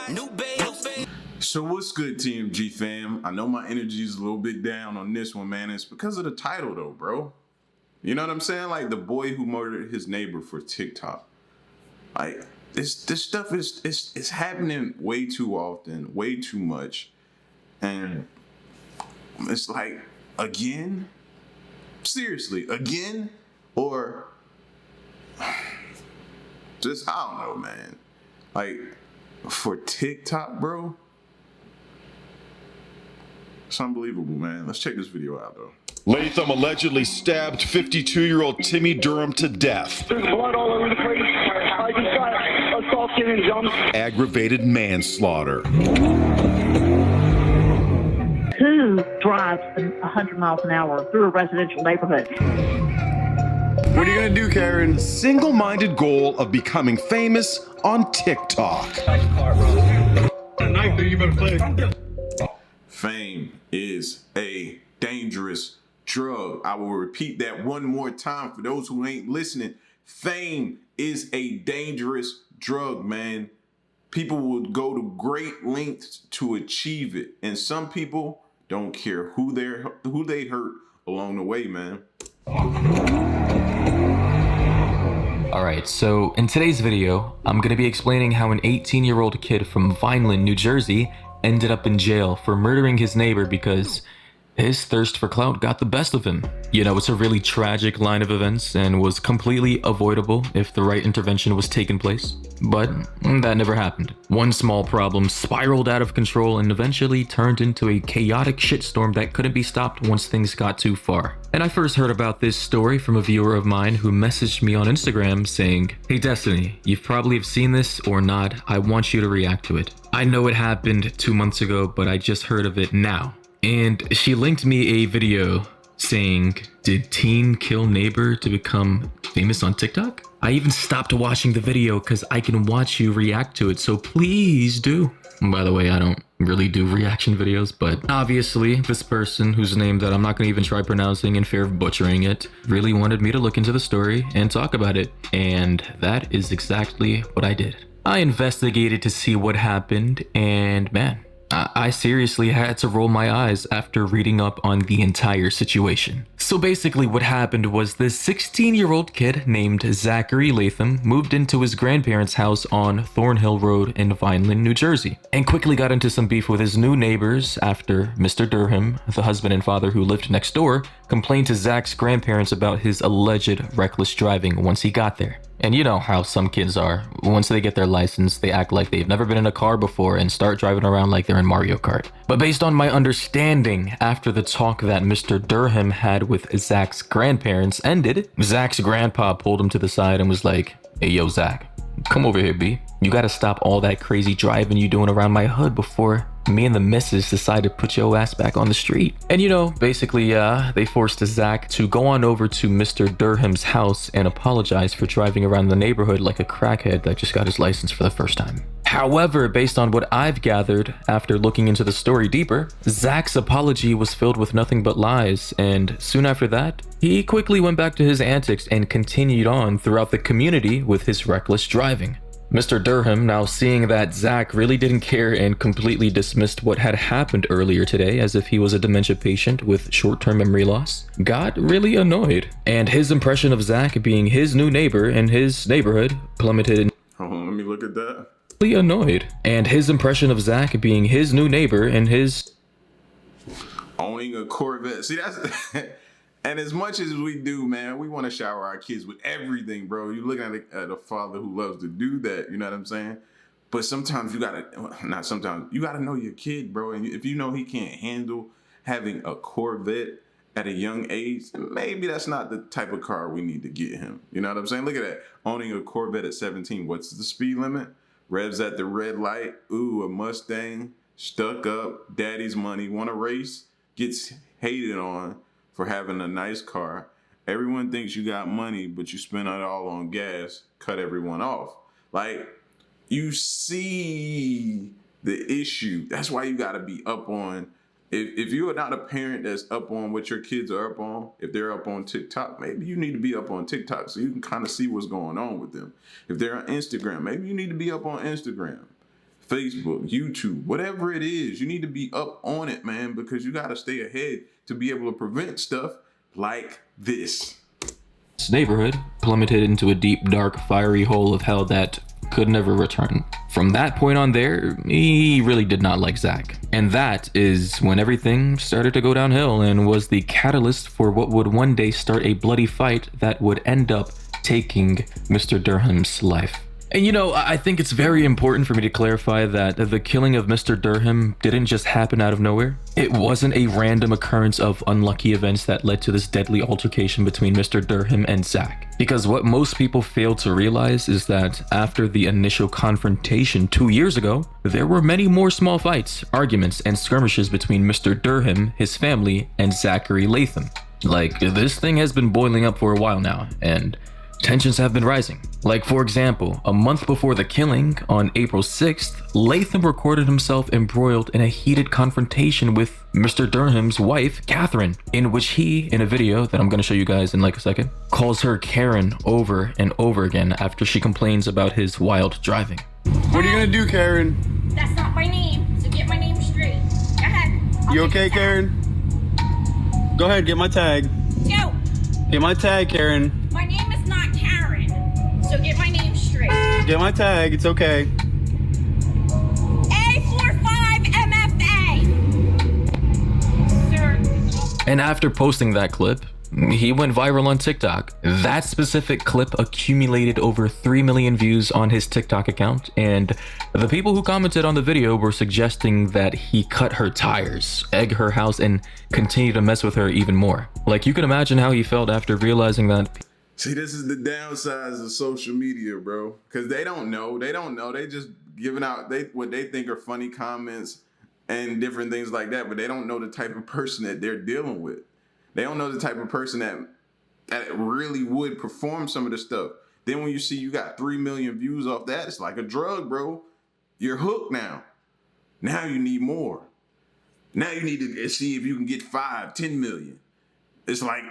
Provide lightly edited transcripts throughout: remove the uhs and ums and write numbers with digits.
new babe. So what's good, TMG fam? I know my energy is a little bit down on this one, man. It's because of the title though, bro. You know what I'm saying? Like the boy who murdered his neighbor for TikTok. Like this stuff is happening way too often, way too much. And it's like, again? Seriously, again? Or just, I don't know, man. Like, for TikTok, bro? It's unbelievable, man. Let's check this video out, though. Latham allegedly stabbed 52-year-old Timmy Durham to death. There's blood all over the place. I just got assaulted and jumped. Aggravated manslaughter. Who drives 100 miles an hour through a residential neighborhood? What are you gonna do, Karen? Single-minded goal of becoming famous on TikTok. Fame is a dangerous drug. I will repeat that one more time for those who ain't listening. Fame is a dangerous drug, man. People will go to great lengths to achieve it, and some people don't care who they hurt along the way, man. Alright, so in today's video, I'm going to be explaining how an 18-year-old kid from Vineland, New Jersey ended up in jail for murdering his neighbor because his thirst for clout got the best of him. You know, it's a really tragic line of events and was completely avoidable if the right intervention was taking place. But that never happened. One small problem spiraled out of control and eventually turned into a chaotic shitstorm that couldn't be stopped once things got too far. And I first heard about this story from a viewer of mine who messaged me on Instagram saying, "Hey Destiny, you probably have seen this or not, I want you to react to it. I know it happened 2 months ago, but I just heard of it now." And she linked me a video saying, "Did teen kill neighbor to become famous on TikTok?" I even stopped watching the video because I can watch you react to it, so please do. And by the way, I don't really do reaction videos, but obviously this person, whose name that I'm not going to even try pronouncing in fear of butchering it, really wanted me to look into the story and talk about it, and that is exactly what I did. I investigated to see what happened, and man, I seriously had to roll my eyes after reading up on the entire situation. So basically what happened was this 16-year-old kid named Zachary Latham moved into his grandparents' house on Thornhill Road in Vineland, New Jersey, and quickly got into some beef with his new neighbors after Mr. Durham, the husband and father who lived next door, complained to Zach's grandparents about his alleged reckless driving once he got there. And you know how some kids are. Once they get their license, they act like they've never been in a car before and start driving around like they're in Mario Kart. But based on my understanding, after the talk that Mr. Durham had with Zach's grandparents ended, Zach's grandpa pulled him to the side and was like, "Hey yo, Zach, come over here, B. You gotta stop all that crazy driving you doing around my hood before me and the missus decide to put your ass back on the street." And you know, basically, they forced Zach to go on over to Mr. Durham's house and apologize for driving around the neighborhood like a crackhead that just got his license for the first time. However, based on what I've gathered after looking into the story deeper, Zach's apology was filled with nothing but lies, and soon after that, he quickly went back to his antics and continued on throughout the community with his reckless driving. Mr. Durham, now seeing that Zach really didn't care and completely dismissed what had happened earlier today as if he was a dementia patient with short-term memory loss, got really annoyed. And his impression of Zach being his new neighbor in his neighborhood plummeted. Hold on, let me look at that. Annoyed. And his impression of Zach being his new neighbor in his owning a Corvette. See, that's and as much as we do, man, we want to shower our kids with everything, bro. You're looking at a father who loves to do that, you know what I'm saying? But sometimes you gotta know your kid, bro. And if you know he can't handle having a Corvette at a young age, maybe that's not the type of car we need to get him. You know what I'm saying? Look at that. Owning a Corvette at 17. What's the speed limit? Revs at the red light. Ooh, a Mustang. Stuck up. Daddy's money. Want to race? Gets hated on for having a nice car. Everyone thinks you got money, but you spend it all on gas. Cut everyone off. Like, you see the issue. That's why you got to be up on if you are not a parent that's up on what your kids are up on, if they're up on TikTok, maybe you need to be up on TikTok so you can kind of see what's going on with them. If they're on Instagram, maybe you need to be up on Instagram, Facebook, YouTube, whatever it is. You need to be up on it, man, because you got to stay ahead to be able to prevent stuff like this. This neighborhood plummeted into a deep, dark, fiery hole of hell that could never return. From that point on there, he really did not like Zach. And that is when everything started to go downhill and was the catalyst for what would one day start a bloody fight that would end up taking Mr. Durham's life. And you know, I think it's very important for me to clarify that the killing of Mr. Durham didn't just happen out of nowhere. It wasn't a random occurrence of unlucky events that led to this deadly altercation between Mr. Durham and Zach. Because what most people fail to realize is that after the initial confrontation 2 years ago, there were many more small fights, arguments, and skirmishes between Mr. Durham, his family, and Zachary Latham. Like, this thing has been boiling up for a while now, and tensions have been rising. Like, for example, a month before the killing, on April 6th, Latham recorded himself embroiled in a heated confrontation with Mr. Durham's wife, Catherine, in which he, in a video that I'm going to show you guys in like a second, calls her Karen over and over again after she complains about his wild driving. What are you going to do, Karen? That's not my name, so get my name straight. Go ahead. You okay, Karen? Go ahead, get my tag. No, Get my tag, Karen. my name is not Karen, so get my name straight. Get my tag, it's okay. A45MFA. Sir. And after posting that clip, he went viral on TikTok. That specific clip accumulated over 3 million views on his TikTok account, and the people who commented on the video were suggesting that he cut her tires, egg her house, and continue to mess with her even more. Like, you can imagine how he felt after realizing that. See, this is the downsides of social media, bro. Because they don't know. They just giving out what they think are funny comments and different things like that, but they don't know the type of person that they're dealing with. They don't know the type of person that really would perform some of the stuff. Then when you see you got 3 million views off that, it's like a drug, bro. You're hooked now. Now you need more. Now you need to see if you can get 5, 10 million. It's like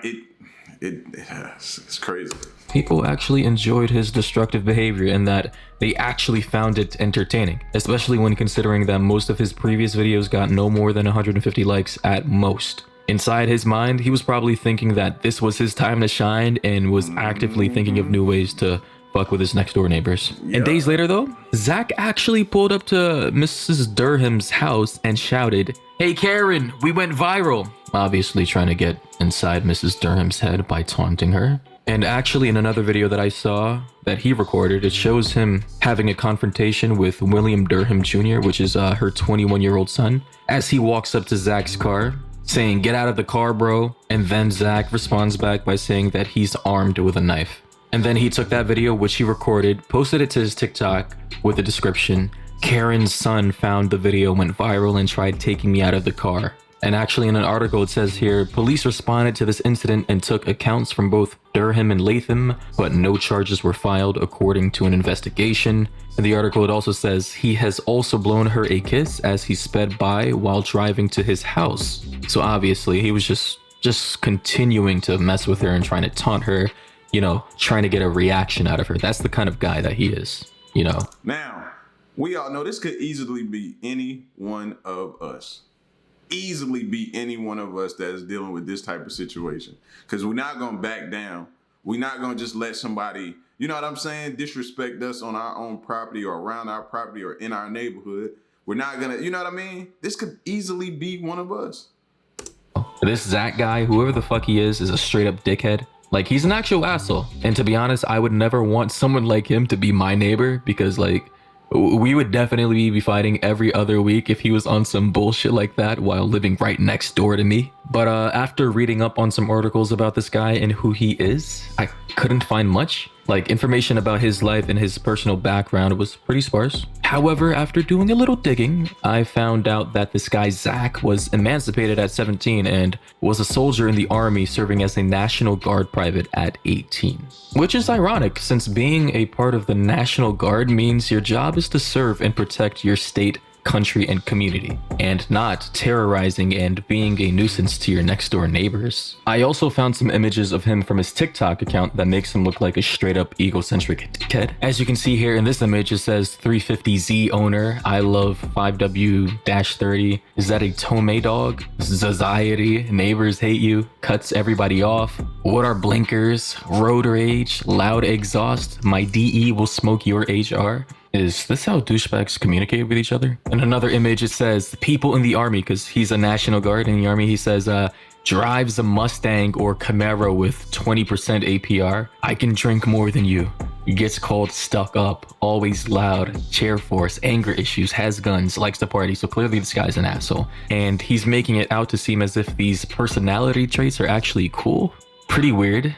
it's crazy. People actually enjoyed his destructive behavior and that they actually found it entertaining, especially when considering that most of his previous videos got no more than 150 likes at most. Inside his mind, he was probably thinking that this was his time to shine and was actively thinking of new ways to fuck with his next door neighbors. Yeah. And days later though, Zach actually pulled up to Mrs. Durham's house and shouted, "Hey Karen, we went viral." Obviously trying to get inside Mrs. Durham's head by taunting her. And actually in another video that I saw that he recorded, it shows him having a confrontation with William Durham Jr., which is her 21-year-old son, as he walks up to Zach's car, saying, "Get out of the car, bro." And then Zach responds back by saying that he's armed with a knife. And then he took that video, which he recorded, posted it to his TikTok with a description, "Karen's son found the video, went viral, and tried taking me out of the car." And actually in an article it says here, police responded to this incident and took accounts from both Durham and Latham, but no charges were filed according to an investigation. In the article it also says he has also blown her a kiss as he sped by while driving to his house. So obviously he was just continuing to mess with her and trying to taunt her, you know, trying to get a reaction out of her. That's the kind of guy that he is, you know. Now, we all know this could easily be any one of us. Easily be any one of us that is dealing with this type of situation. Because we're not going to back down. We're not going to just let somebody, you know what I'm saying, disrespect us on our own property or around our property or in our neighborhood. We're not going to, you know what I mean? This could easily be one of us. This Zach guy, whoever the fuck he is a straight up dickhead. Like, he's an actual asshole. And to be honest, I would never want someone like him to be my neighbor because, like, we would definitely be fighting every other week if he was on some bullshit like that while living right next door to me. But after reading up on some articles about this guy and who he is, I couldn't find much. Like, information about his life and his personal background was pretty sparse. However, after doing a little digging, I found out that this guy Zach was emancipated at 17 and was a soldier in the army serving as a National Guard private at 18. Which is ironic, since being a part of the National Guard means your job is to serve and protect your state country, and community, and not terrorizing and being a nuisance to your next door neighbors. I also found some images of him from his TikTok account that makes him look like a straight up egocentric kid. As you can see here in this image, it says 350Z owner, I love 5W-30. Is that a Tome dog? Society, neighbors hate you, cuts everybody off. What are blinkers? Road rage, loud exhaust, my DE will smoke your HR. Is this how douchebags communicate with each other? In another image, it says people in the army, because he's a National Guard in the army. He says, drives a Mustang or Camaro with 20% APR. I can drink more than you. Gets called stuck up, always loud, chair force, anger issues, has guns, likes to party. So clearly this guy's an asshole. And he's making it out to seem as if these personality traits are actually cool. Pretty weird.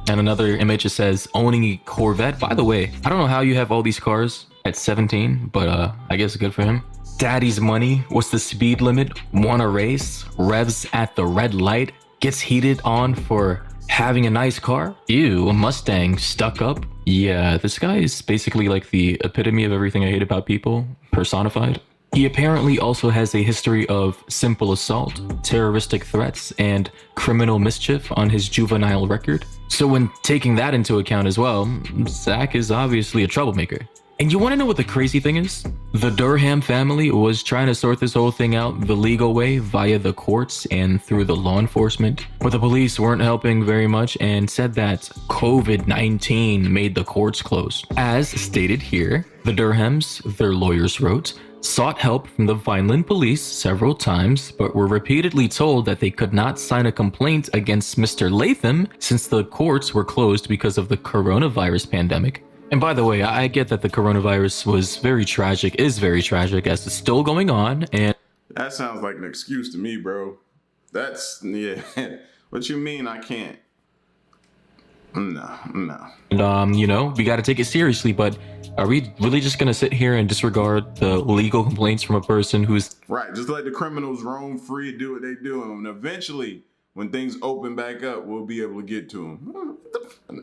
And another image, it says owning a Corvette. By the way, I don't know how you have all these cars at 17, but I guess good for him. Daddy's money. What's the speed limit? Wanna race? Revs at the red light. Gets heated on for having a nice car. Ew, a Mustang stuck up. Yeah, this guy is basically like the epitome of everything I hate about people, personified. He apparently also has a history of simple assault, terroristic threats, and criminal mischief on his juvenile record. So when taking that into account as well, Zach is obviously a troublemaker. And you want to know what the crazy thing is? The Durham family was trying to sort this whole thing out the legal way via the courts and through the law enforcement, but the police weren't helping very much and said that COVID-19 made the courts close. As stated here, the Durhams, their lawyers wrote, sought help from the Vineland police several times, but were repeatedly told that they could not sign a complaint against Mr. Latham since the courts were closed because of the coronavirus pandemic. And by the way, I get that the coronavirus was very tragic, is very tragic, as it's still going on, and That sounds like an excuse to me, bro. That's, yeah. What you mean I can't? No. and you know, we gotta take it seriously, but are we really just gonna sit here and disregard the legal complaints from a person who's... Right, just let the criminals roam free and do what they do, and eventually, when things open back up, we'll be able to get to them.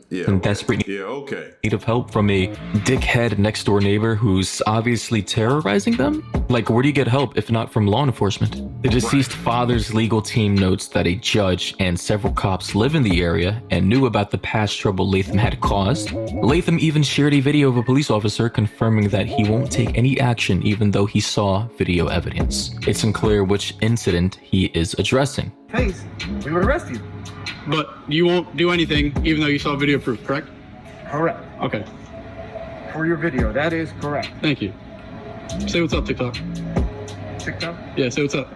Yeah. in desperate Yeah, okay. need of help from a dickhead next door neighbor who's obviously terrorizing them? Like, where do you get help if not from law enforcement? The deceased father's legal team notes that a judge and several cops live in the area and knew about the past trouble Latham had caused. Latham even shared a video of a police officer confirming that he won't take any action even though he saw video evidence. It's unclear which incident he is addressing. Face, we would arrest you. But you won't do anything even though you saw video proof, correct? Correct. Okay. For your video, that is correct. Thank you. Say what's up, TikTok. TikTok? Yeah, say what's up.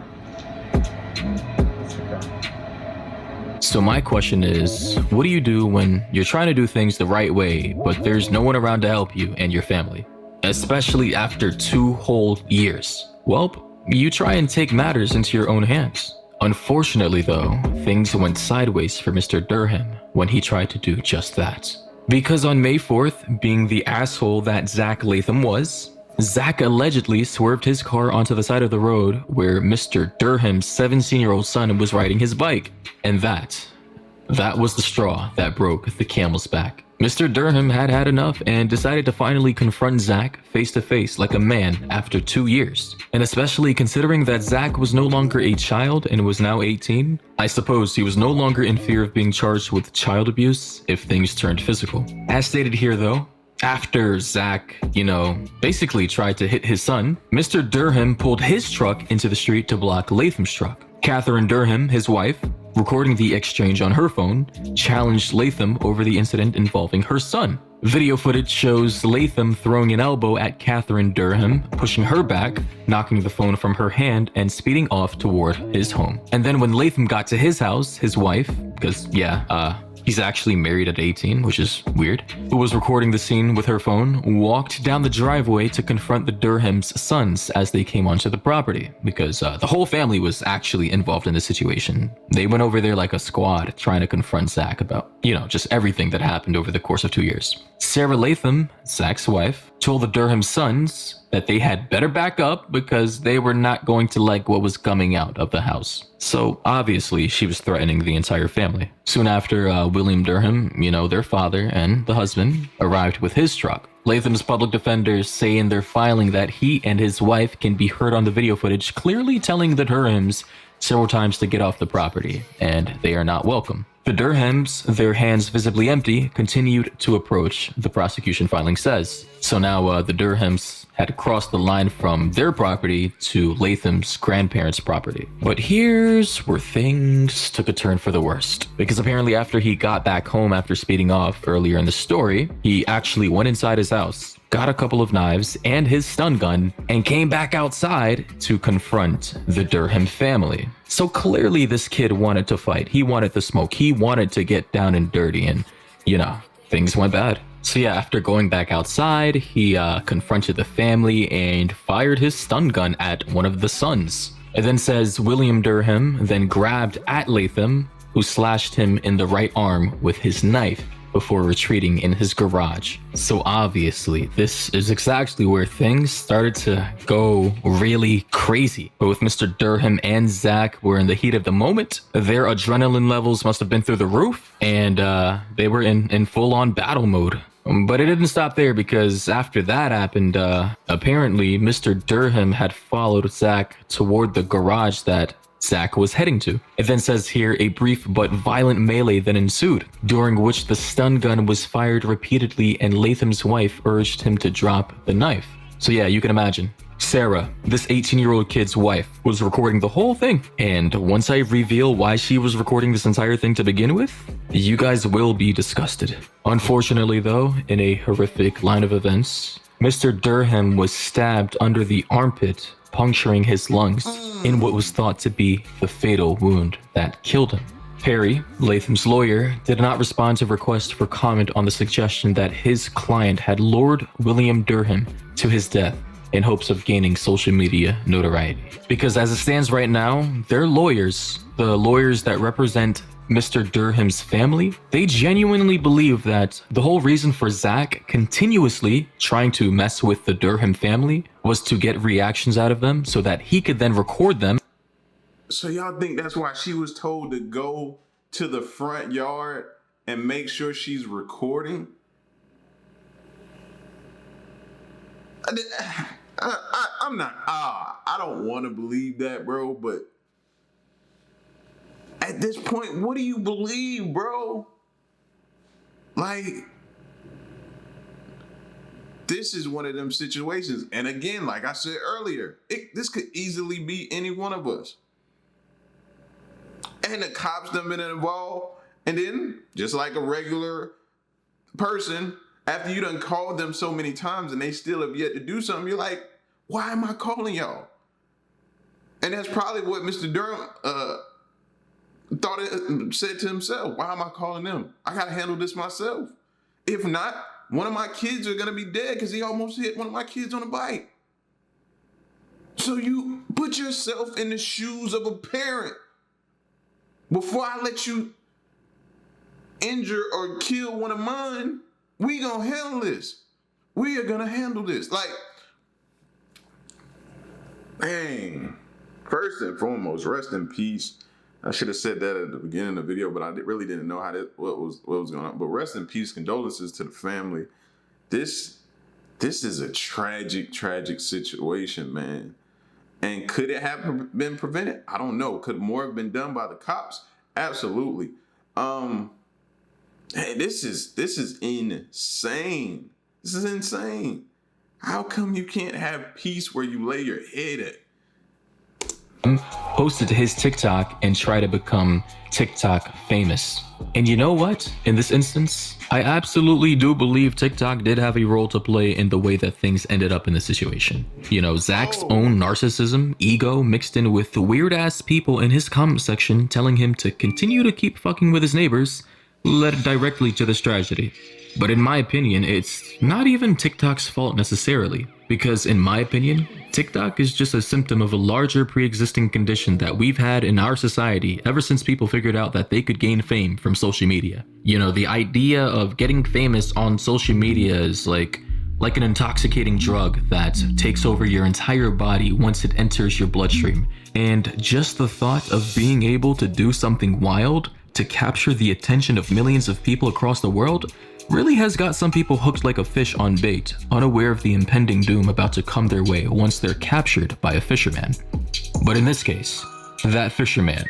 TikTok. So my question is, what do you do when you're trying to do things the right way, but there's no one around to help you and your family? Especially after 2 whole years. Well, you try and take matters into your own hands. Unfortunately though, things went sideways for Mr. Durham when he tried to do just that. Because on May 4th, being the asshole that Zach Latham was, Zach allegedly swerved his car onto the side of the road where Mr. Durham's 17-year-old son was riding his bike. And that was the straw that broke the camel's back. Mr. Durham had had enough and decided to finally confront Zach face to face like a man after 2 years. And especially considering that Zach was no longer a child and was now 18, I suppose he was no longer in fear of being charged with child abuse if things turned physical. As stated here though, after Zach, basically tried to hit his son, Mr. Durham pulled his truck into the street to block Latham's truck. Catherine Durham, his wife, recording the exchange on her phone, challenged Latham over the incident involving her son. Video footage shows Latham throwing an elbow at Catherine Durham, pushing her back, knocking the phone from her hand, and speeding off toward his home. And then when Latham got to his house, his wife, because he's actually married at 18, which is weird, who was recording the scene with her phone, walked down the driveway to confront the Durham's sons as they came onto the property, because the whole family was actually involved in the situation. They went over there like a squad trying to confront Zach about, just everything that happened over the course of 2 years. Sarah Latham, Zach's wife, told the Durham sons that they had better back up because they were not going to like what was coming out of the house. So obviously she was threatening the entire family. Soon after, William Durham, their father and the husband, arrived with his truck. Latham's public defenders say in their filing that he and his wife can be heard on the video footage clearly telling the Durhams several times to get off the property, and they are not welcome. The Durhams, their hands visibly empty, continued to approach, the prosecution filing says. So now the Durhams had crossed the line from their property to Latham's grandparents' property. But here's where things took a turn for the worst. Because apparently after he got back home after speeding off earlier in the story, he actually went inside his house, got a couple of knives and his stun gun, and came back outside to confront the Durham family. So clearly this kid wanted to fight. He wanted the smoke. He wanted to get down and dirty, and, you know, things went bad. So yeah, after going back outside, he confronted the family and fired his stun gun at one of the sons. It then says William Durham then grabbed at Latham, who slashed him in the right arm with his knife before retreating in his garage. So obviously, this is exactly where things started to go really crazy. Both Mr. Durham and Zach were in the heat of the moment. Their adrenaline levels must have been through the roof, and they were in full-on battle mode. But it didn't stop there, because after that happened, apparently Mr. Durham had followed Zach toward the garage that Zach was heading to. It then says here, a brief but violent melee then ensued, during which the stun gun was fired repeatedly and Latham's wife urged him to drop the knife. So yeah, you can imagine. Sarah, this 18-year-old kid's wife, was recording the whole thing. And once I reveal why she was recording this entire thing to begin with, you guys will be disgusted. Unfortunately though, in a horrific line of events, Mr. Durham was stabbed under the armpit, puncturing his lungs in what was thought to be the fatal wound that killed him. Perry, Latham's lawyer, did not respond to requests for comment on the suggestion that his client had lured William Durham to his death in hopes of gaining social media notoriety. Because as it stands right now, their lawyers, the lawyers that represent Mr. Durham's family, they genuinely believe that the whole reason for Zach continuously trying to mess with the Durham family was to get reactions out of them so that he could then record them. So y'all think that's why she was told to go to the front yard and make sure she's recording? I don't want to believe that, bro, but at this point, what do you believe, bro? Like, this is one of them situations. And again, like I said earlier, this could easily be any one of us. And the cops done been involved. And then, just like a regular person, after you done called them so many times and they still have yet to do something, you're like, why am I calling y'all? And that's probably what Mr. Durham said to himself. Why am I calling them? I gotta handle this myself. If not, one of my kids are gonna be dead because he almost hit one of my kids on a bike. So you put yourself in the shoes of a parent. Before I let you injure or kill one of mine, we gonna handle this. We are gonna handle this. Like, dang. First and foremost, rest in peace. I should have said that at the beginning of the video, but I really didn't know what was going on. But rest in peace, condolences to the family. This is a tragic, tragic situation, man. And could it have been prevented? I don't know. Could more have been done by the cops? Absolutely. Hey, this is insane. This is insane. How come you can't have peace where you lay your head at? Posted to his TikTok and try to become TikTok famous. And you know what? In this instance, I absolutely do believe TikTok did have a role to play in the way that things ended up in the situation. You know, Zach's own narcissism, ego, mixed in with the weird-ass people in his comment section telling him to continue to keep fucking with his neighbors led directly to this tragedy. But in my opinion, it's not even TikTok's fault necessarily, because in my opinion, TikTok is just a symptom of a larger pre-existing condition that we've had in our society ever since people figured out that they could gain fame from social media. You know, the idea of getting famous on social media is like an intoxicating drug that takes over your entire body once it enters your bloodstream. And just the thought of being able to do something wild to capture the attention of millions of people across the world, really has got some people hooked like a fish on bait, unaware of the impending doom about to come their way once they're captured by a fisherman. But in this case, that fisherman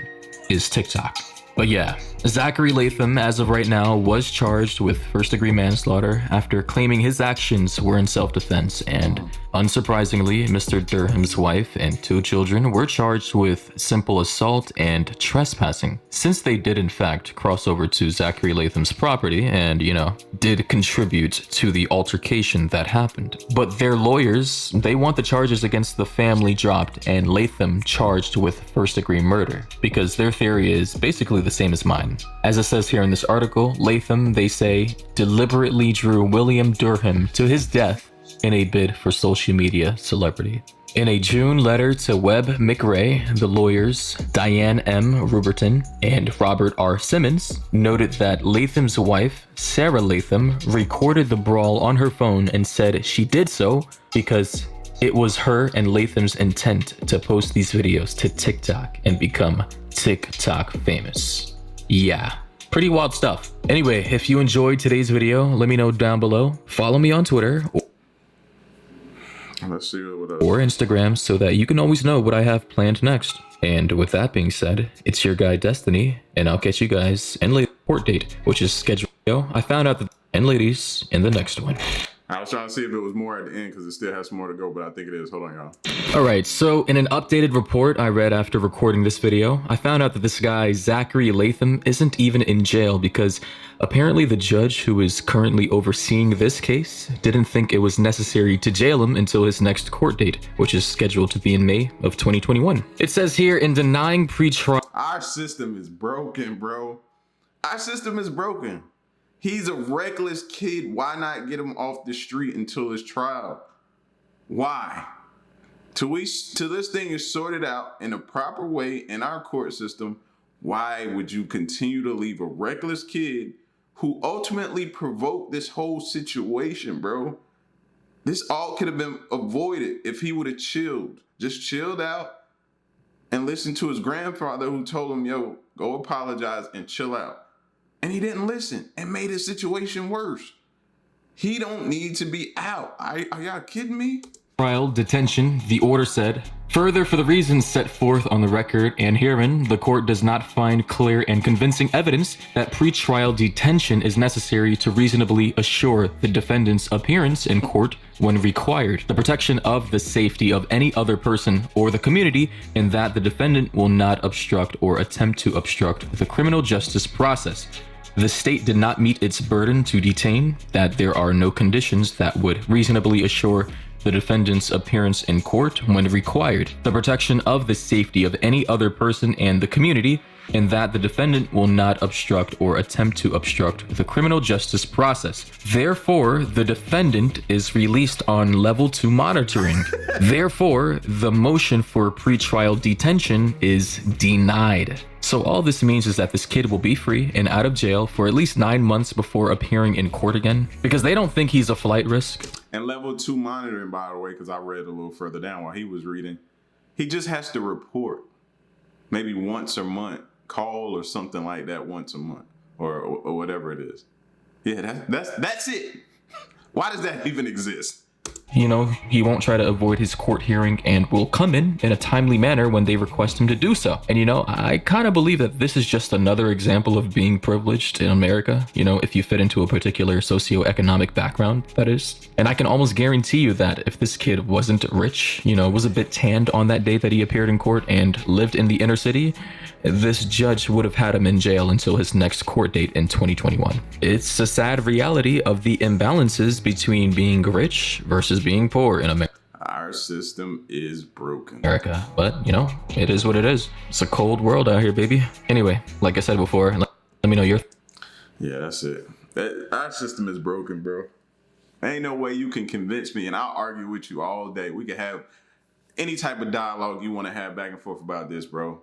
is TikTok. But yeah, Zachary Latham, as of right now, was charged with first-degree manslaughter after claiming his actions were in self-defense, and unsurprisingly, Mr. Durham's wife and 2 children were charged with simple assault and trespassing, since they did in fact cross over to Zachary Latham's property and, did contribute to the altercation that happened. But their lawyers, they want the charges against the family dropped and Latham charged with first-degree murder, because their theory is basically the same as mine. As it says here in this article, Latham, they say, deliberately drew William Durham to his death in a bid for social media celebrity. In a June letter to Webb McRae, the lawyers Diane M. Ruberton and Robert R. Simmons noted that Latham's wife, Sarah Latham, recorded the brawl on her phone and said she did so because it was her and Latham's intent to post these videos to TikTok and become TikTok famous. Yeah, pretty wild stuff. Anyway, if you enjoyed today's video, let me know down below. Follow me on Twitter Let's see what or Instagram so that you can always know what I have planned next. And with that being said, it's your guy Destiny, and I'll catch you guys in late court date, which is scheduled. I found out that and ladies in the next one. I was trying to see if it was more at the end because it still has some more to go, but I think it is. Hold on, y'all. Alright, so in an updated report I read after recording this video, I found out that this guy, Zachary Latham, isn't even in jail because apparently the judge who is currently overseeing this case didn't think it was necessary to jail him until his next court date, which is scheduled to be in May of 2021. It says here, in denying pre-trial... Our system is broken, bro. Our system is broken. He's a reckless kid. Why not get him off the street until his trial? Why? Till this thing is sorted out in a proper way in our court system, why would you continue to leave a reckless kid who ultimately provoked this whole situation, bro? This all could have been avoided if he would have chilled. Just chilled out and listened to his grandfather who told him, yo, go apologize and chill out. And he didn't listen and made his situation worse. He don't need to be out. Are y'all kidding me? Trial detention, the order said. Further, for the reasons set forth on the record and herein, the court does not find clear and convincing evidence that pretrial detention is necessary to reasonably assure the defendant's appearance in court when required, the protection of the safety of any other person or the community, and that the defendant will not obstruct or attempt to obstruct the criminal justice process. The state did not meet its burden to detain, that there are no conditions that would reasonably assure the defendant's appearance in court when required, the protection of the safety of any other person and the community, and that the defendant will not obstruct or attempt to obstruct the criminal justice process. Therefore, the defendant is released on level 2 monitoring. Therefore, the motion for pretrial detention is denied. So all this means is that this kid will be free and out of jail for at least 9 months before appearing in court again, because they don't think he's a flight risk. And level 2 monitoring, by the way, because I read a little further down while he was reading, he just has to report maybe once a month, call or something like that once a month, or whatever it is. Yeah, that's it. Why does that even exist? You know, he won't try to avoid his court hearing and will come in a timely manner when they request him to do so. And you know, I kind of believe that this is just another example of being privileged in America, you know, if you fit into a particular socioeconomic background, that is. And I can almost guarantee you that if this kid wasn't rich, you know, was a bit tanned on that day that he appeared in court and lived in the inner city, this judge would have had him in jail until his next court date in 2021. It's a sad reality of the imbalances between being rich versus being poor in America. Our system is broken. But, you know, it is what it is. It's a cold world out here, baby. Anyway, like I said before, let me know your... Yeah, that's it. Our system is broken, bro. Ain't no way you can convince me, and I'll argue with you all day. We can have any type of dialogue you want to have back and forth about this, bro.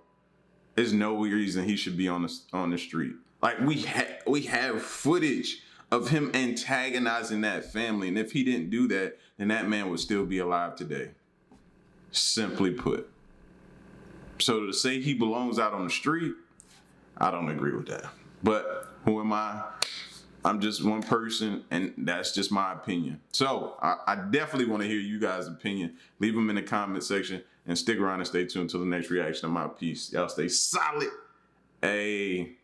There's no reason he should be on the street. Like, we have footage of him antagonizing that family, and if he didn't do that, then that man would still be alive today. Simply put. So to say he belongs out on the street, I don't agree with that. But who am I? I'm just one person, and that's just my opinion. So I definitely want to hear you guys' opinion. Leave them in the comment section and stick around and stay tuned until the next reaction of my piece. Y'all stay solid. Hey.